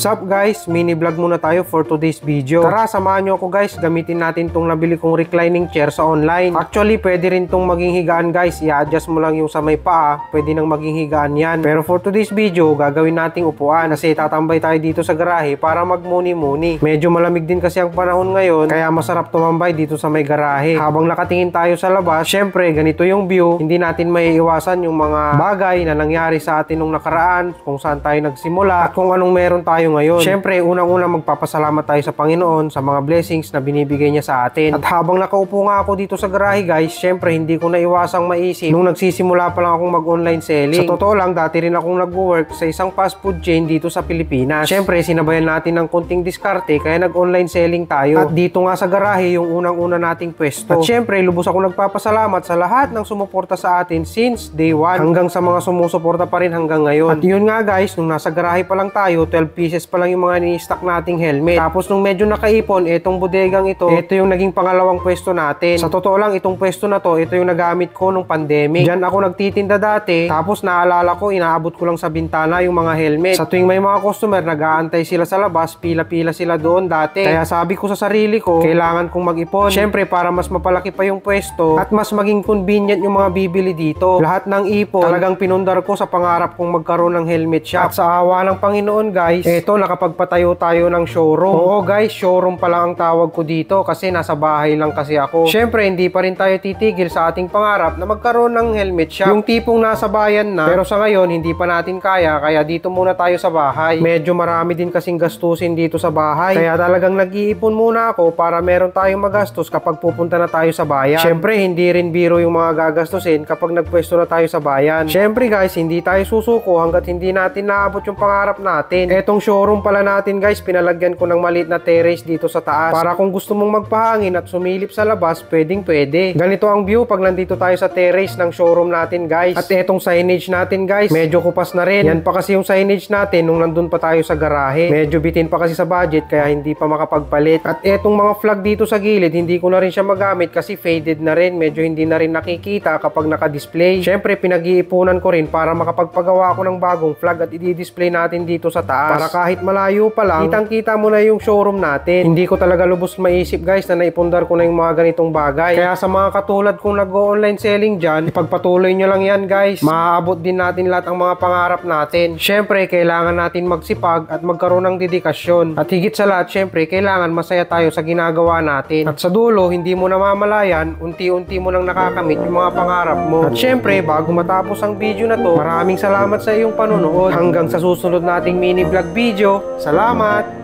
What's up guys? Mini vlog muna tayo for today's video. Tara, samahan nyo ako guys. Gamitin natin tong nabili kong reclining chair sa online. Actually, pwede rin tong maging higaan guys. I-adjust mo lang yung sa may paa. Pwede nang maging higaan yan. Pero for today's video, gagawin nating upuan. Kasi tatambay tayo dito sa garahe para magmuni-muni. Medyo malamig din kasi ang panahon ngayon. Kaya masarap tumambay dito sa may garahe. Habang nakatingin tayo sa labas, syempre ganito yung view. Hindi natin maiiwasan yung mga bagay na nangyari sa atin nung nakaraan. Kung saan tayo nagsimula. At kung anong meron tayo ngayon. Siyempre, unang-una magpapasalamat tayo sa Panginoon sa mga blessings na binibigay niya sa atin. At habang nakaupo nga ako dito sa garahe guys, siyempre hindi ko naiwasang maisip nung nagsisimula pa lang akong mag-online selling. Sa totoo lang, dati rin akong nag-work sa isang fast food chain dito sa Pilipinas. Siyempre, sinabayan natin ng konting diskarte kaya nag-online selling tayo. At dito nga sa garahe yung unang-una nating pwesto. At siyempre, lubos ako nagpapasalamat sa lahat ng sumuporta sa atin since day 1 hanggang sa mga sumusuporta pa rin hanggang ngayon. At yun nga guys, nung nasa garahe pa lang tayo, 12 pieces pa lang yung mga ni-stock nating helmet. Tapos nung medyo nakaipon, etong bodegang ito yung naging pangalawang pwesto natin. Sa totoo lang, itong pwesto na to, ito yung nagamit ko nung pandemic. Diyan ako nagtitinda dati, tapos naalala ko, inaabot ko lang sa bintana yung mga helmet. Sa tuwing may mga customer, nag-aantay sila sa labas, pila-pila sila doon dati. Kaya sabi ko sa sarili ko, kailangan kong mag-ipon. Siyempre, para mas mapalaki pa yung pwesto at mas maging convenient yung mga bibili dito. Lahat ng ipon, talagang pinundar ko sa pangarap kong magkaroon ng helmet shop. At sa awa ng Panginoon guys, eto nakapagpatayo tayo ng showroom. Oo guys, showroom pa lang ang tawag ko dito kasi nasa bahay lang kasi ako. Syempre, hindi pa rin tayo titigil sa ating pangarap na magkaroon ng helmet shop. Yung tipong nasa bayan na, pero sa ngayon hindi pa natin kaya dito muna tayo sa bahay. Medyo marami din kasing gastusin dito sa bahay. Kaya talagang nag-iipon muna ako para meron tayong magastos kapag pupunta na tayo sa bayan. Syempre, hindi rin biro yung mga gagastusin kapag nagpwesto na tayo sa bayan. Syempre guys, hindi tayo susuko hanggat hindi natin naabot yung pangarap natin. Etong showroom pala natin guys, pinalagyan ko ng maliit na terrace dito sa taas para kung gusto mong magpahangin at sumilip sa labas, pwede. Ganito ang view pag nandito tayo sa terrace ng showroom natin guys. At etong signage natin guys, medyo kupas na rin. Yan pa kasi yung signage natin nung nandun pa tayo sa garahe. Medyo bitin pa kasi sa budget kaya hindi pa makapagpalit. At etong mga flag dito sa gilid, hindi ko na rin siya magamit kasi faded na rin. Medyo hindi na rin nakikita kapag naka-display. Syempre, pinag-iipunan ko rin para makapagpagawa ako ng bagong flag at i-display natin dito sa taas. Para kahit malayo pa lang, kitang-kita mo na yung showroom natin. Hindi ko talaga lubos maisip guys na naipundar ko na yung mga ganitong bagay. Kaya sa mga katulad kong nag-online selling dyan, ipagpatuloy nyo lang yan guys. Maaabot din natin lahat ang mga pangarap natin. Syempre, kailangan natin magsipag at magkaroon ng dedikasyon. At higit sa lahat, syempre, kailangan masaya tayo sa ginagawa natin. At sa dulo, hindi mo na mamalayan, unti-unti mo nang nakakamit yung mga pangarap mo. At syempre, bago matapos ang video na to, maraming salamat sa iyong panonood. Hanggang sa susunod nating mini vlog video. Salamat!